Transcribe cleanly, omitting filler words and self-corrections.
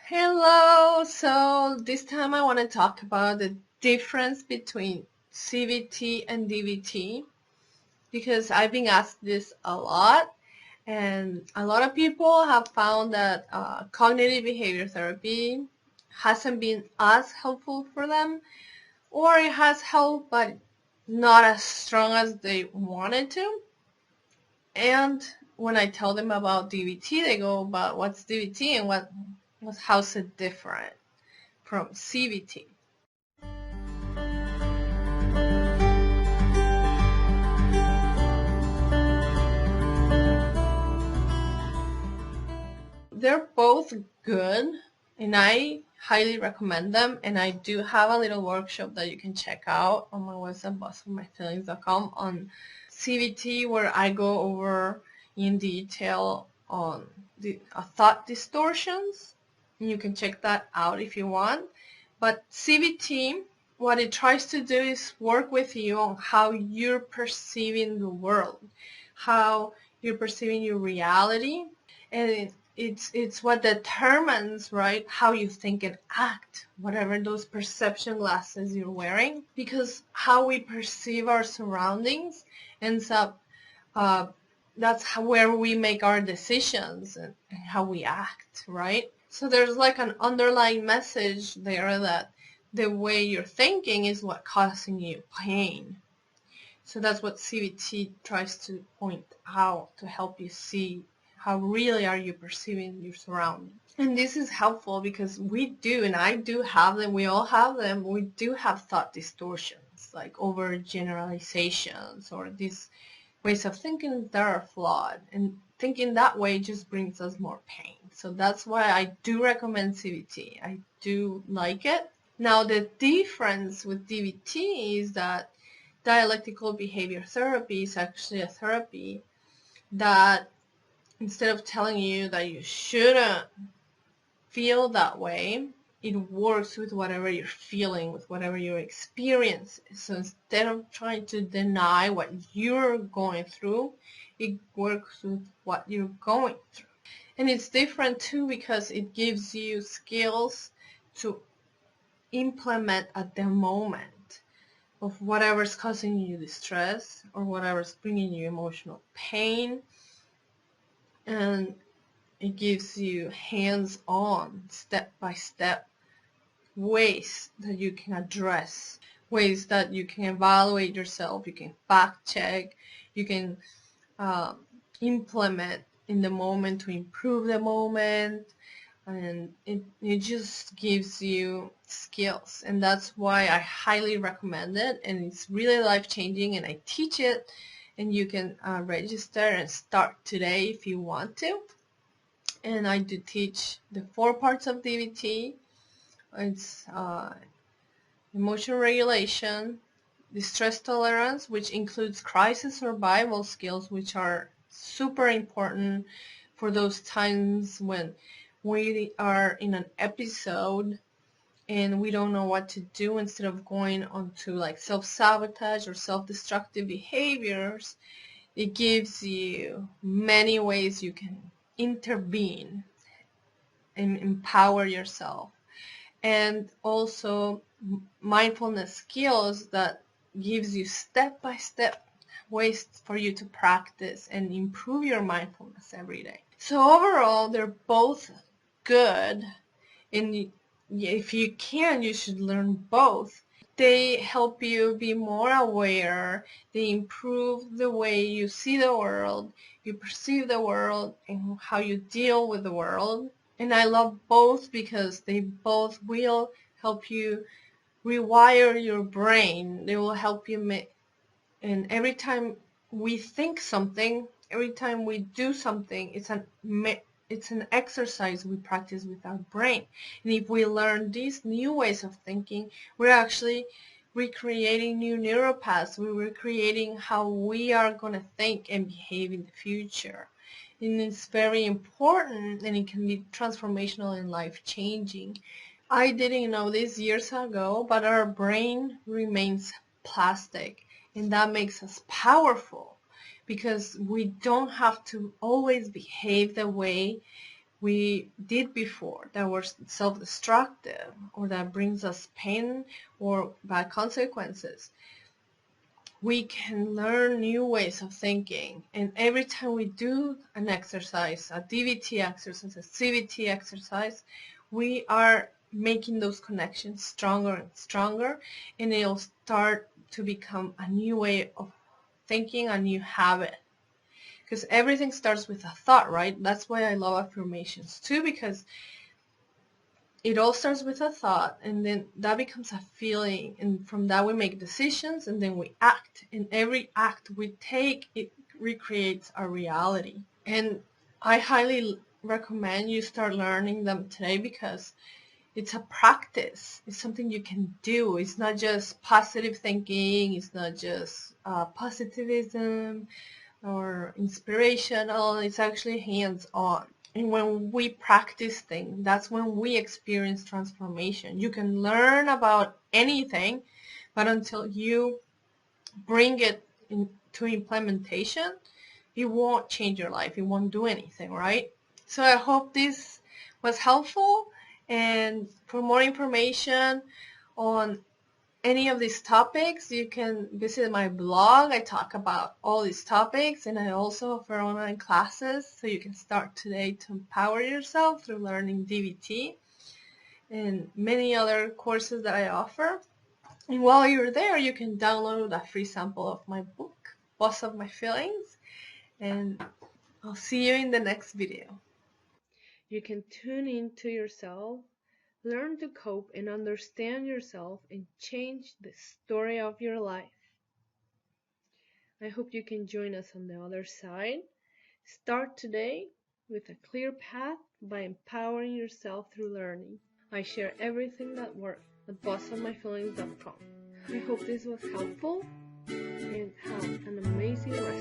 Hello, so this time I want to talk about the difference between CBT and DBT because I've been asked this a lot, and a lot of people have found that cognitive behavior therapy hasn't been as helpful for them, or it has helped but not as strong as they wanted to. And when I tell them about DBT, they go, "But what's DBT and how's it different from CBT?" They're both good, and I highly recommend them. And I do have a little workshop that you can check out on my website, bossofmyfeelings.com, on CBT, where I go over in detail on the thought distortions. And you can check that out if you want. But CBT, what it tries to do is work with you on how you're perceiving the world, how you're perceiving your reality, and it's what determines, right, how you think and act, whatever those perception glasses you're wearing, because how we perceive our surroundings ends up where we make our decisions and how we act, right? So there's like an underlying message there that the way you're thinking is what causing you pain. So that's what CBT tries to point out, to help you see how really are you perceiving your surroundings. And this is helpful because we do, and I do have them, we all have them, we do have thought distortions, like overgeneralizations or these ways of thinking that are flawed. And thinking that way just brings us more pain. So that's why I do recommend CBT. I do like it. Now, the difference with DBT is that dialectical behavior therapy is actually a therapy that, instead of telling you that you shouldn't feel that way, it works with whatever you're feeling, with whatever your experience is. So instead of trying to deny what you're going through, it works with what you're going through. And it's different too because it gives you skills to implement at the moment of whatever's causing you distress or whatever's bringing you emotional pain. And it gives you hands-on, step-by-step ways that you can address, ways that you can evaluate yourself, you can fact check, you can implement in the moment to improve the moment, and it just gives you skills. And that's why I highly recommend it, and it's really life-changing, and I teach it, and you can register and start today if you want to. And I do teach the 4 parts of DBT. It's emotion regulation, distress tolerance, which includes crisis survival skills, which are super important for those times when we are in an episode and we don't know what to do. Instead of going on to like self-sabotage or self-destructive behaviors, it gives you many ways you can intervene and empower yourself. And also mindfulness skills that gives you step-by-step ways for you to practice and improve your mindfulness every day. So overall, they're both good, and if you can, you should learn both. They help you be more aware. They improve the way you see the world, you perceive the world, and how you deal with the world. And I love both because they both will help you rewire your brain. They will help you make, and every time we think something, every time we do something, it's an exercise we practice with our brain. And if we learn these new ways of thinking, we're actually recreating new neural paths. We're recreating how we are going to think and behave in the future. And it's very important, and it can be transformational and life-changing. I didn't know this years ago, but our brain remains plastic, and that makes us powerful because we don't have to always behave the way we did before that were self-destructive or that brings us pain or bad consequences, we can learn new ways of thinking. And every time we do an exercise, a DBT exercise, a CBT exercise, we are making those connections stronger and stronger, and it'll start to become a new way of thinking, a new habit. Because everything starts with a thought, right? That's why I love affirmations too, because it all starts with a thought, and then that becomes a feeling, and from that we make decisions, and then we act, and every act we take, it recreates our reality. And I highly recommend you start learning them today, because it's a practice. It's something you can do. It's not just positive thinking. It's not just positivism or inspirational. It's actually hands-on. And when we practice things, that's when we experience transformation. You can learn about anything, but until you bring it into implementation, it won't change your life. It won't do anything, right? So I hope this was helpful. And for more information on any of these topics, you can visit my blog. I talk about all these topics, and I also offer online classes, so you can start today to empower yourself through learning DBT and many other courses that I offer. And while you're there, you can download a free sample of my book, Boss of My Feelings, and I'll see you in the next video. You can tune into yourself, learn to cope and understand yourself, and change the story of your life. I hope you can join us on the other side. Start today with a clear path by empowering yourself through learning. I share everything that works at bossofmyfeelings.com. I hope this was helpful, and have an amazing rest.